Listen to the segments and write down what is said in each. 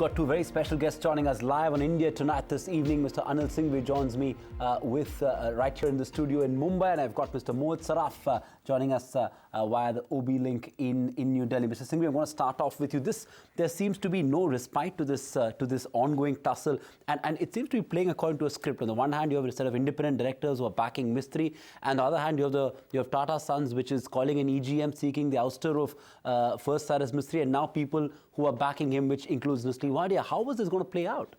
got two very special guests joining us live on India Tonight this evening. Mr. Anil Singhvi joins me right here in the studio in Mumbai, and I've got Mr. Mohit Saraf joining us via the OB link in New Delhi. Mr. Singhvi, I'm going to start off with you. There seems to be no respite to this ongoing tussle, and it seems to be playing according to a script. On the one hand, you have a set of independent directors who are backing MISTRY, and on the other hand, you have Tata Sons, which is calling an EGM seeking the ouster of first Cyrus MISTRY, and now people who are backing him, which includes NUSLI WADIA. How was this going to play out?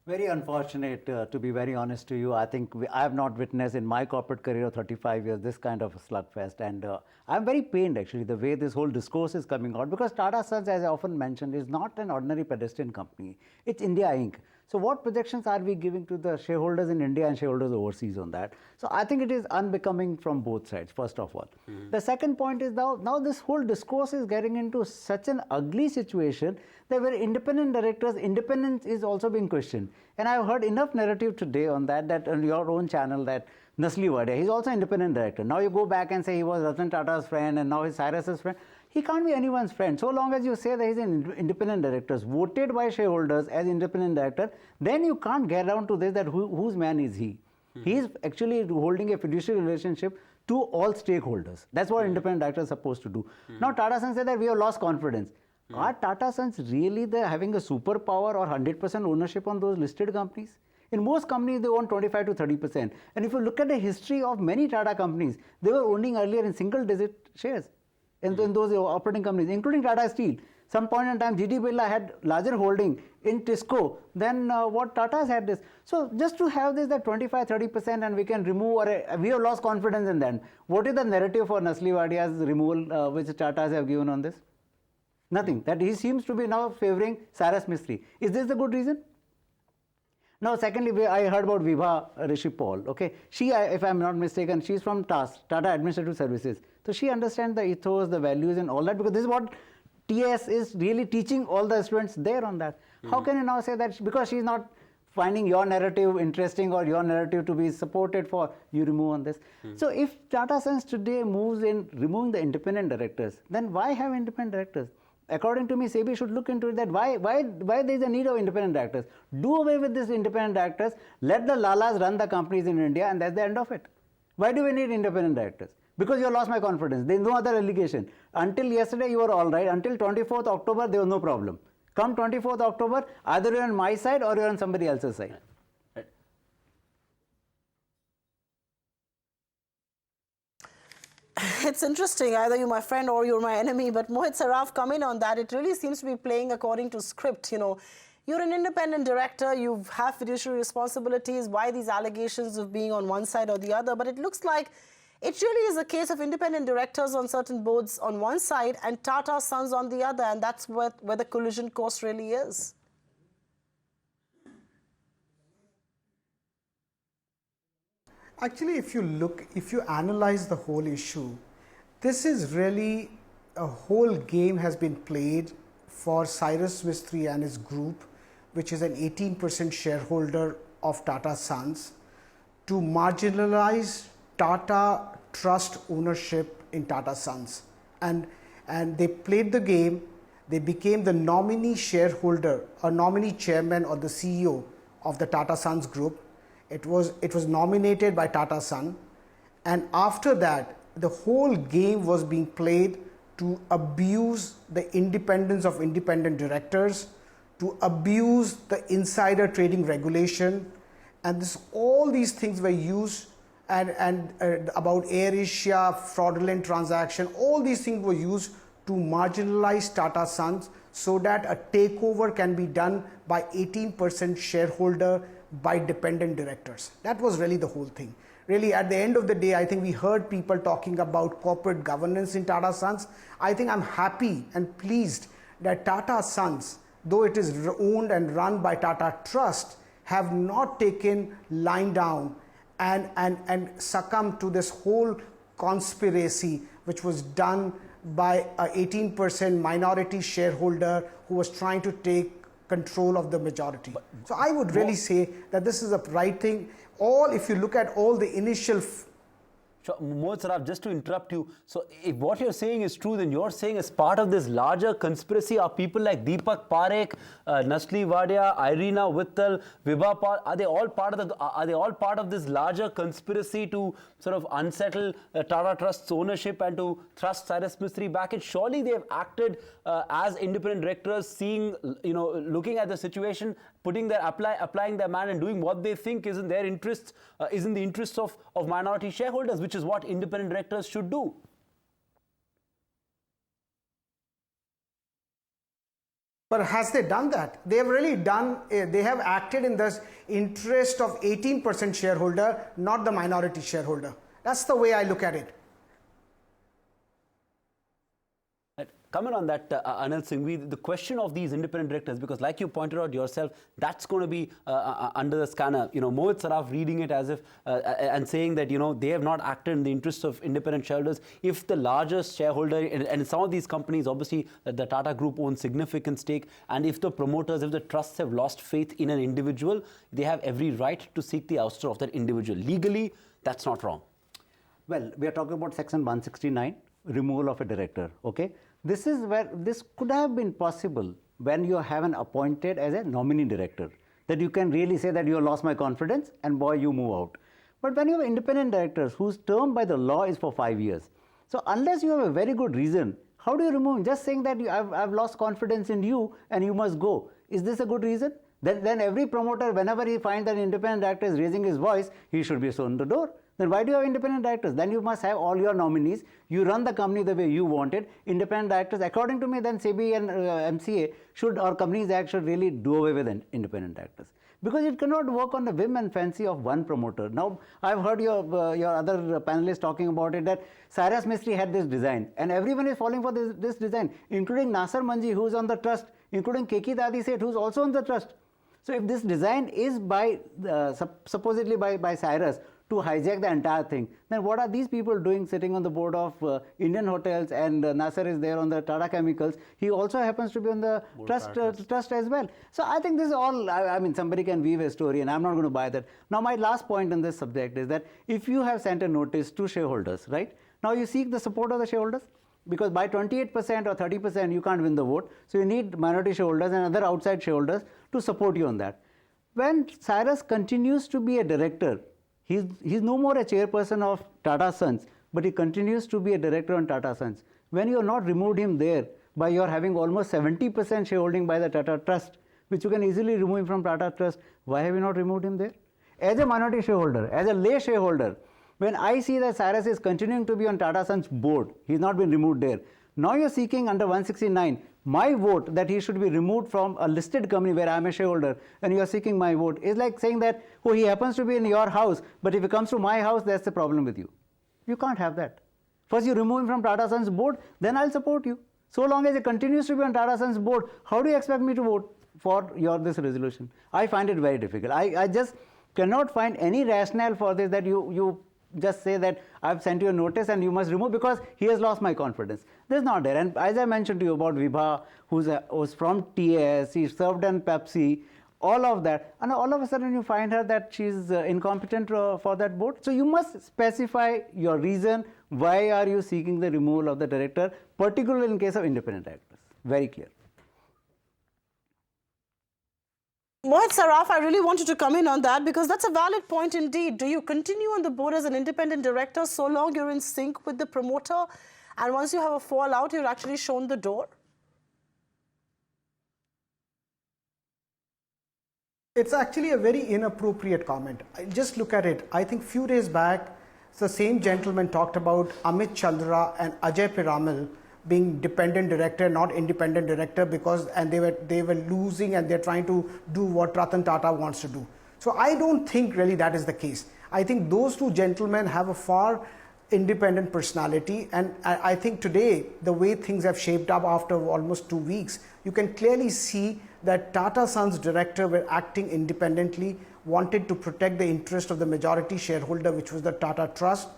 Very unfortunate, to be very honest to you. I think I have not witnessed in my corporate career of 35 years this kind of a slugfest, and I'm very pained actually the way this whole discourse is coming out, because Tata Sons, as I often mentioned, is not an ordinary pedestrian company. It's India Inc. So what projections are we giving to the shareholders in India and shareholders overseas on that? So I think it is unbecoming from both sides, first of all. The second point is now this whole discourse is getting into such an ugly situation that where independent directors' independence is also being questioned. And I've heard enough narrative today on that on your own channel, that NUSLI WADIA, he's also an independent director. Now you go back and say he was Ratan Tata's friend and now he's Cyrus's friend. He can't be anyone's friend. So long as you say that he's an independent director, voted by shareholders as independent director, then you can't get down to this, that whose man is he. He's actually holding a fiduciary relationship to all stakeholders. That's what independent directors are supposed to do. Now Tata Sons said that we have lost confidence. Are Tata Sons really having a superpower or 100% ownership on those listed companies? In most companies, they own 25 to 30%. And if you look at the history of many Tata companies, they were owning earlier in single-digit shares in those operating companies, including Tata Steel. Some point in time, GD Birla had larger holding in Tisco than what Tata's had this. So just to have this, that 25, 30%, and we can remove, we have lost confidence in them. What is the narrative for NUSLI WADIA's removal, which Tatas have given on this? Nothing. That he seems to be now favoring Cyrus MISTRY. Is this the good reason? Now, secondly, I heard about Vibha Rishi Paul. Okay, she, if I'm not mistaken, she's from TAS, Tata Administrative Services. So she understands the ethos, the values, and all that, because this is what TS is really teaching all the students there on that. How can you now say that because she's not finding your narrative interesting or your narrative to be supported for, you remove on this? So if Tata Sons today moves in removing the independent directors, then why have independent directors? According to me, SEBI should look into it, that why there is a need of independent directors. Do away with these independent directors, let the Lalas run the companies in India, and that's the end of it. Why do we need independent directors? Because you lost my confidence. There is no other allegation. Until yesterday, you were all right. Until 24th October, there was no problem. Come 24th October, either you're on my side or you're on somebody else's side. It's interesting, either you're my friend or you're my enemy, but Mohit Saraf, come in on that. It really seems to be playing according to script. You know, you're an independent director, you have fiduciary responsibilities. Why these allegations of being on one side or the other? But it looks like it really is a case of independent directors on certain boards on one side and Tata Sons on the other, and that's where the collision course really is. Actually, if you analyze the whole issue, this is really a whole game has been played for Cyrus MISTRY and his group, which is an 18% shareholder of Tata Sons, to marginalize Tata Trust ownership in Tata Sons. And they played the game. They became the nominee shareholder or nominee chairman or the CEO of the Tata Sons group. It was nominated by Tata Son, and after that the whole game was being played to abuse the independence of independent directors, to abuse the insider trading regulation, and all these things were used, and about Air Asia fraudulent transaction, all these things were used to marginalize Tata Sons so that a takeover can be done by 18% shareholder by dependent directors. That was really the whole thing. Really, at the end of the day, I think we heard people talking about corporate governance in Tata Sons. I think I'm happy and pleased that Tata Sons, though it is owned and run by Tata Trust, have not taken lying down and succumbed to this whole conspiracy which was done by a 18% minority shareholder who was trying to take control of the majority. So I would really say that this is a right thing. If you look at all the initial Mohit Saraf, just to interrupt you, so if what you're saying is true, then you're saying as part of this larger conspiracy are people like Deepak Parekh, NUSLI, WADIA, Irina Vittal, Vibha Pal, are they all part of this larger conspiracy to sort of unsettle Tata Trust's ownership and to thrust Cyrus Mistry back in? Surely they have acted as independent directors, seeing, looking at the situation, applying their man and doing what they think is in their interests, is in the interests of minority shareholders, which is what independent directors should do. But has they done that? They have really done, they have acted in the interest of 18% shareholder, not the minority shareholder. That's the way I look at it. Comment on that, Anil Singhvi, the question of these independent directors, because like you pointed out yourself, that's going to be under the scanner. Mohit Saraf reading it as if and saying that, they have not acted in the interests of independent shareholders. If the largest shareholder, and some of these companies, obviously, the Tata Group owns significant stake, and if the promoters, if the trusts have lost faith in an individual, they have every right to seek the ouster of that individual. Legally, that's not wrong. Well, we are talking about Section 169, removal of a director, okay? This is where this could have been possible when you have an appointed as a nominee director, that you can really say that you have lost my confidence and boy, you move out. But when you have independent directors whose term by the law is for 5 years, so unless you have a very good reason, how do you remove him? Just saying that I've lost confidence in you and you must go. Is this a good reason? Then every promoter, whenever he finds that an independent director is raising his voice, he should be shown the door. Then why do you have independent directors? Then you must have all your nominees. You run the company the way you want it. Independent directors, according to me, then SEBI and MCA should, or Companies Act should really do away with independent directors. Because it cannot work on the whim and fancy of one promoter. Now, I've heard your other panelists talking about it, that Cyrus Mistry had this design, and everyone is falling for this design, including Nasser Manji, who's on the trust, including Keki Dadi Seth, who's also on the trust. So if this design is by supposedly by Cyrus to hijack the entire thing, then what are these people doing sitting on the board of Indian Hotels, and Nasser is there on the Tata Chemicals. He also happens to be on the trust as well. So I think this is all, I mean, somebody can weave a story, and I'm not going to buy that. Now, my last point on this subject is that if you have sent a notice to shareholders, right, now you seek the support of the shareholders, because by 28% or 30% you can't win the vote. So you need minority shareholders and other outside shareholders to support you on that. When Cyrus continues to be a director, he's no more a chairperson of Tata Sons, but he continues to be a director on Tata Sons. When you have not removed him there by your having almost 70% shareholding by the Tata Trust, which you can easily remove him from Tata Trust, why have you not removed him there? As a minority shareholder, as a lay shareholder, when I see that Cyrus is continuing to be on Tata Sons board, he's not been removed there. Now you're seeking under 169 my vote that he should be removed from a listed company where I'm a shareholder, and you're seeking my vote. It's like saying that, oh, he happens to be in your house, but if he comes to my house, that's the problem with you. You can't have that. First you remove him from Tata Sons board, then I'll support you. So long as he continues to be on Tata Sons board, how do you expect me to vote for this resolution? I find it very difficult. I just cannot find any rationale for this, that you just say that I've sent you a notice and you must remove because he has lost my confidence. This is not there. And as I mentioned to you about Vibha, who's from TAS, she served in Pepsi, all of that, and all of a sudden you find her that she's incompetent for that board. So you must specify your reason. Why are you seeking the removal of the director, particularly in case of independent directors? Very clear. Mohit Saraf, I really wanted to come in on that because that's a valid point indeed. Do you continue on the board as an independent director so long you're in sync with the promoter, and once you have a fallout, you're actually shown the door? It's actually a very inappropriate comment. Just look at it. I think few days back, the same gentleman talked about Amit Chandra and Ajay Piramal being dependent director, not independent director, because they were losing and they're trying to do what Ratan Tata wants to do. So I don't think really that is the case. I think those two gentlemen have a far independent personality, and I think today the way things have shaped up after almost 2 weeks, you can clearly see that Tata Sons director were acting independently, wanted to protect the interest of the majority shareholder, which was the Tata Trust.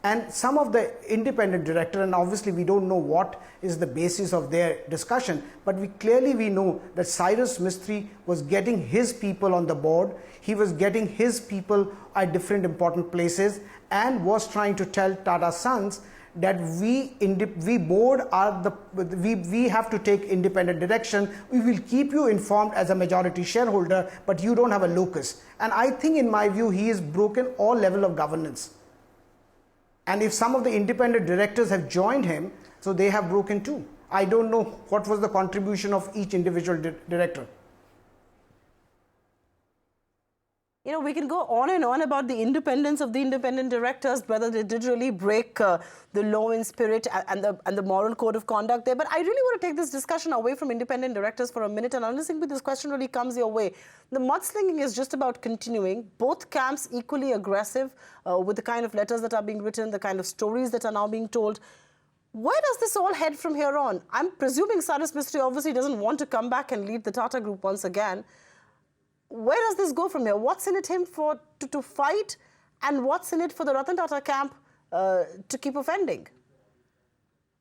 And some of the independent director, and obviously we don't know what is the basis of their discussion, but we know that Cyrus Mistry was getting his people on the board. He was getting his people at different important places and was trying to tell Tata Sons that we board we have to take independent direction. We will keep you informed as a majority shareholder, but you don't have a locus. And I think, in my view, he has broken all level of governance. And if some of the independent directors have joined him, so they have broken too. I don't know what was the contribution of each individual director. You know, we can go on and on about the independence of the independent directors, whether they did really break the law in spirit and the moral code of conduct there. But I really want to take this discussion away from independent directors for a minute. And Anil Singhvi, this question really comes your way. The mudslinging is just about continuing. Both camps equally aggressive with the kind of letters that are being written, the kind of stories that are now being told. Where does this all head from here on? I'm presuming Cyrus Mistry obviously doesn't want to come back and lead the Tata Group once again. Where does this go from here? What's in it him for to fight, and what's in it for the Ratan Tata camp to keep offending?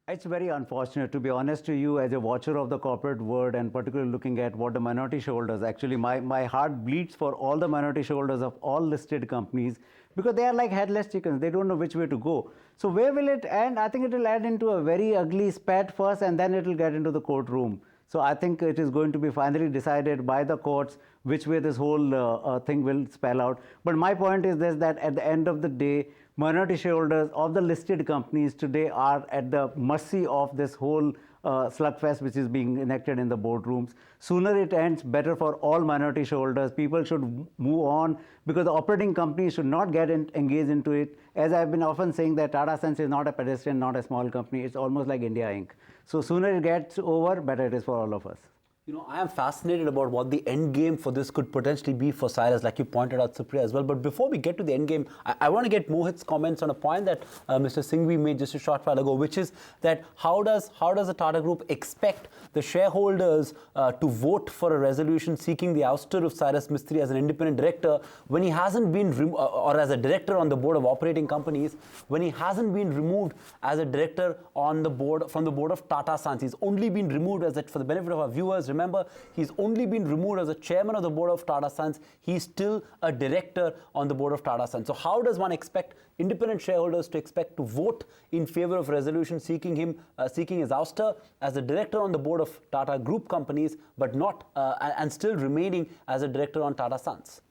It's very unfortunate, to be honest to you, as a watcher of the corporate world, and particularly looking at what the minority shareholders, actually my heart bleeds for all the minority shareholders of all listed companies, because they are like headless chickens. They don't know which way to go. So where will it end? I think it will end into a very ugly spat first, and then it will get into the courtroom. So I think it is going to be finally decided by the courts which way this whole thing will spell out. But my point is this, that at the end of the day, minority shareholders of the listed companies today are at the mercy of this whole slugfest which is being enacted in the boardrooms. Sooner it ends, better for all minority shareholders. People should move on, because the operating companies should not get engaged into it. As I've been often saying, that Tata Sons is not a pedestrian, not a small company. It's almost like India Inc. So sooner it gets over, better it is for all of us. You know, I am fascinated about what the end game for this could potentially be for Cyrus, like you pointed out, Supriya, as well. But before we get to the end game, I want to get Mohit's comments on a point that Mr. Singhvi made just a short while ago, which is that how does the Tata Group expect the shareholders to vote for a resolution seeking the ouster of Cyrus Mistry as an independent director when he hasn't been, or as a director on the board of operating companies, when he hasn't been removed as a director on the board, from the board of Tata Sons. He's only been removed, as for the benefit of our viewers, remember, he's only been removed as a chairman of the board of Tata Sons. He's still a director on the board of Tata Sons. So how does one expect independent shareholders to expect to vote in favor of resolution seeking his ouster as a director on the board of Tata Group companies, but not and still remaining as a director on Tata Sons?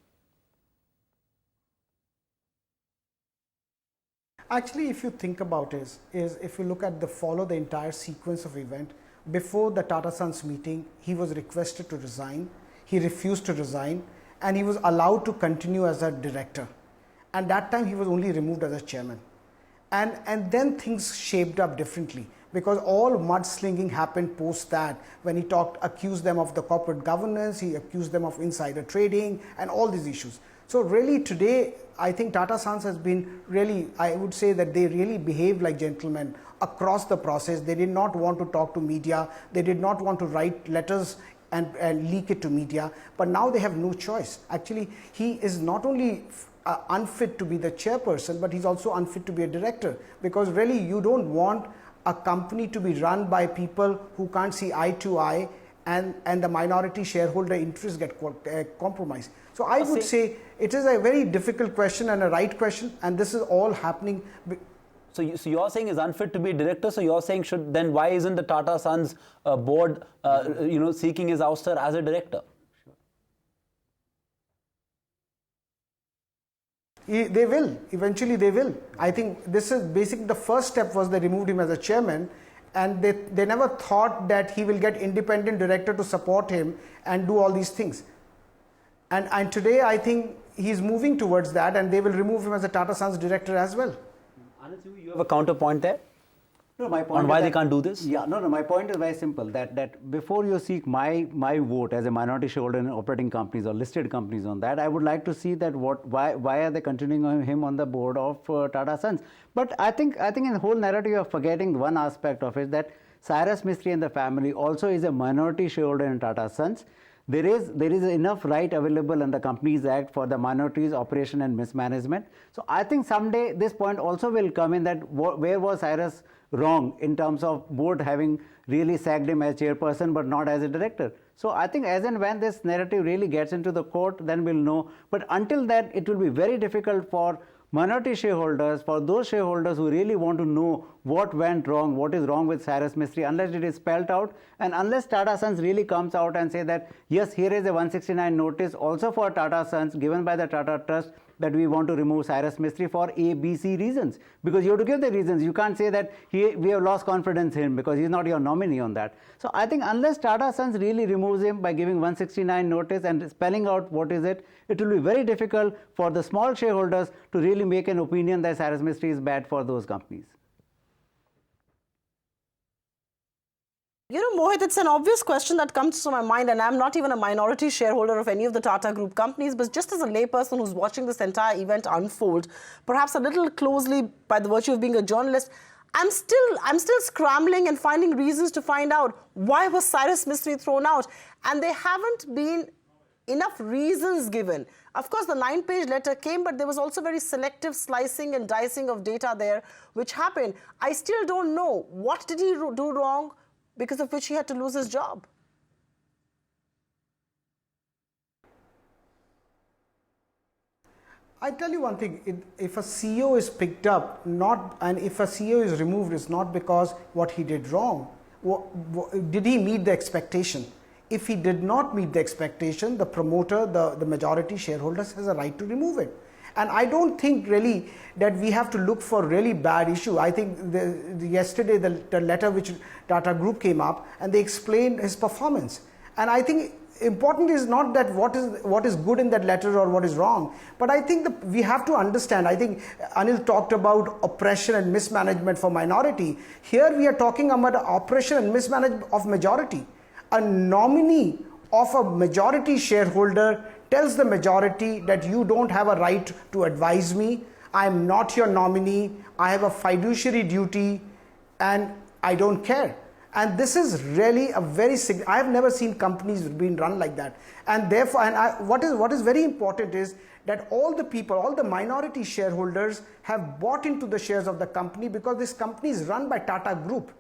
Actually, if you think about it, is if you look at follow the entire sequence of event, before the Tata Sons meeting, he was requested to resign. He refused to resign, and he was allowed to continue as a director. And that time he was only removed as a chairman. And then things shaped up differently, because all mudslinging happened post that, when he accused them of the corporate governance, he accused them of insider trading and all these issues. So really today, I think Tata Sons has been really, I would say that they really behaved like gentlemen across the process. They did not want to talk to media. They did not want to write letters and leak it to media. But now they have no choice. Actually, he is not only unfit to be the chairperson, but he's also unfit to be a director, because really you don't want a company to be run by people who can't see eye to eye, and the minority shareholder interests get compromised. So I would say it is a very difficult question and a right question, and this is all happening. So you're saying is unfit to be a director. So you're saying then why isn't the Tata Sons board seeking his ouster as a director? They will, eventually they will. I think this is basically the first step was they removed him as a chairman, and they never thought that he will get independent director to support him and do all these things. And today I think he's moving towards that, and they will remove him as a Tata Sons director as well. You have a counterpoint there? No, my point on why they can't do this? Yeah, no, my point is very simple, that before you seek my vote as a minority shareholder in operating companies or listed companies on that, I would like to see that why are they continuing him on the board of Tata Sons. But I think in the whole narrative you are forgetting one aspect of it, that Cyrus Mistry and the family also is a minority shareholder in Tata Sons. there is enough right available in the Companies Act for the minorities, operation and mismanagement. So I think someday this point also will come in, that where was Cyrus wrong in terms of board having really sacked him as chairperson but not as a director. So I think as and when this narrative really gets into the court, then we'll know. But until that, it will be very difficult for minority shareholders, for those shareholders who really want to know what went wrong, what is wrong with Cyrus Mistry, unless it is spelled out, and unless Tata Sons really comes out and say that, yes, here is a 169 notice also for Tata Sons given by the Tata Trust that we want to remove Cyrus Mistry for A, B, C reasons. Because you have to give the reasons. You can't say that we have lost confidence in him because he's not your nominee on that. So I think unless Tata Sons really removes him by giving 169 notice and spelling out what is it, it will be very difficult for the small shareholders to really make an opinion that Cyrus Mistry is bad for those companies. You know, Mohit, it's an obvious question that comes to my mind, and I'm not even a minority shareholder of any of the Tata Group companies, but just as a layperson who's watching this entire event unfold, perhaps a little closely by the virtue of being a journalist, I'm still scrambling and finding reasons to find out why was Cyrus Mistry thrown out, and there haven't been enough reasons given. Of course, the 9-page letter came, but there was also very selective slicing and dicing of data there, which happened. I still don't know, what did he do wrong, because of which he had to lose his job? I tell you one thing, if a CEO is picked up, and if a CEO is removed, it's not because what he did wrong. Did he meet the expectation? If he did not meet the expectation, the promoter, the majority shareholders has a right to remove it. And I don't think really that we have to look for really bad issue. I think yesterday the letter which Tata Group came up and they explained his performance. And I think important is not that what is good in that letter or what is wrong, but I think we have to understand. I think Anil talked about oppression and mismanagement for minority. Here we are talking about oppression and mismanagement of majority. A nominee of a majority shareholder tells the majority that you don't have a right to advise me, I am not your nominee, I have a fiduciary duty, and I don't care. And this is really a very, I have never seen companies being run like that. And therefore, what is very important is that all the people, all the minority shareholders have bought into the shares of the company because this company is run by Tata Group.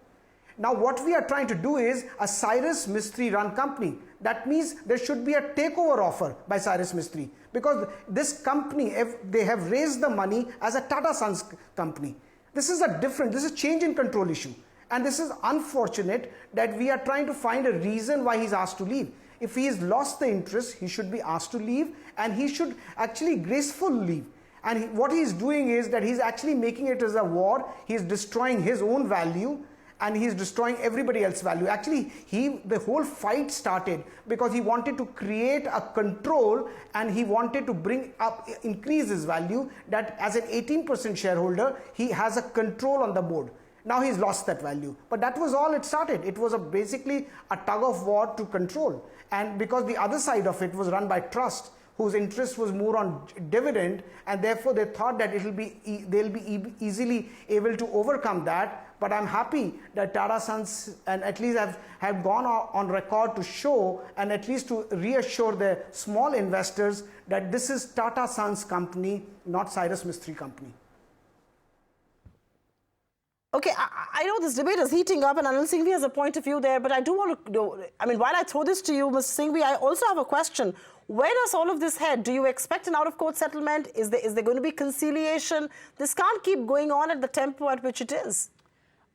Now what we are trying to do is a Cyrus Mistry run company. That means there should be a takeover offer by Cyrus Mistry, because this company, if they have raised the money as a Tata Sons company. This is a change in control issue. And this is unfortunate that we are trying to find a reason why he's asked to leave. If he has lost the interest, he should be asked to leave, and he should actually gracefully leave. And what he's doing is that he's actually making it as a war. He's destroying his own value, and he's destroying everybody else's value. Actually, the whole fight started because he wanted to create a control, and he wanted to increase his value, that as an 18% shareholder, he has a control on the board. Now he's lost that value. But that was all it started. It was basically a tug of war to control. And because the other side of it was run by trust, whose interest was more on dividend, and therefore they thought that they'll be easily able to overcome that. But I'm happy that Tata Sons and at least have gone on record to show and at least to reassure the small investors that this is Tata Sons company, not Cyrus Mistry company. Okay, I know this debate is heating up, and Anil Singhvi has a point of view there, but I do want to know, I mean, while I throw this to you, Mr. Singhvi, I also have a question. Where does all of this head? Do you expect an out-of-court settlement? Is there going to be conciliation? This can't keep going on at the tempo at which it is.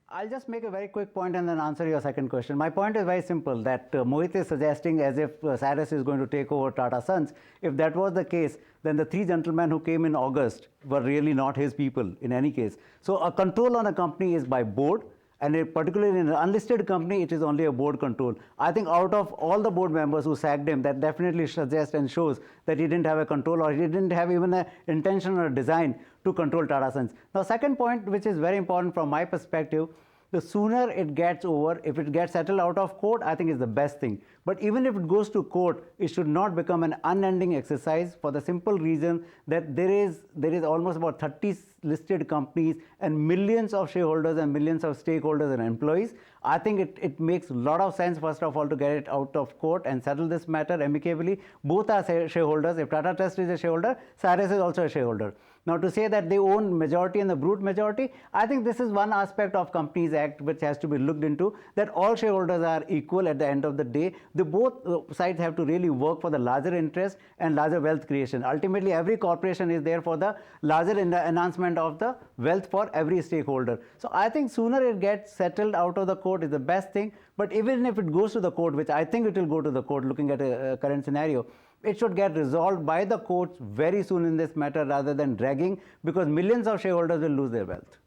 I'll just make a very quick point and then answer your second question. My point is very simple, that Mohit is suggesting as if Cyrus is going to take over Tata Sons. If that was the case, then the three gentlemen who came in August were really not his people in any case. So a control on a company is by board, and particularly in an unlisted company, it is only a board control. I think out of all the board members who sacked him, that definitely suggests and shows that he didn't have a control, or he didn't have even an intention or a design to control Tata Sons. Now, second point, which is very important from my perspective, the sooner it gets over. If it gets settled out of court, I think is the best thing. But even if it goes to court, it should not become an unending exercise, for the simple reason that there is almost about 30 listed companies and millions of shareholders and millions of stakeholders and employees. I think it makes a lot of sense, first of all, to get it out of court and settle this matter amicably. Both are shareholders. If Tata Trust is a shareholder, Cyrus is also a shareholder. Now, to say that they own majority and the brute majority, I think this is one aspect of Companies Act which has to be looked into, that all shareholders are equal at the end of the day. Both sides have to really work for the larger interest and larger wealth creation. Ultimately, every corporation is there for the larger enhancement of the wealth for every stakeholder. So I think sooner it gets settled out of the court is the best thing. But even if it goes to the court, which I think it will go to the court looking at a current scenario, it should get resolved by the courts very soon in this matter rather than dragging, because millions of shareholders will lose their wealth.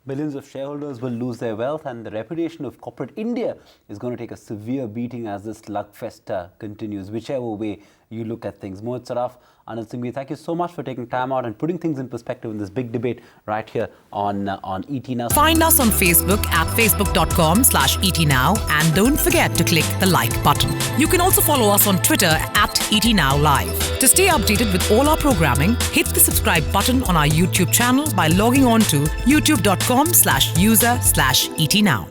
Millions of shareholders will lose their wealth, and the reputation of corporate India is going to take a severe beating as this SLUGFEST continues, whichever way you look at things. Mohit Saraf, Anil Singhvi, thank you so much for taking time out and putting things in perspective in this big debate right here on ET Now. Find us on Facebook at facebook.com/ETNow, and don't forget to click the like button. You can also follow us on Twitter at ETNowLive. To stay updated with all our programming, hit the subscribe button on our YouTube channel by logging on to youtube.com/user/ETNow.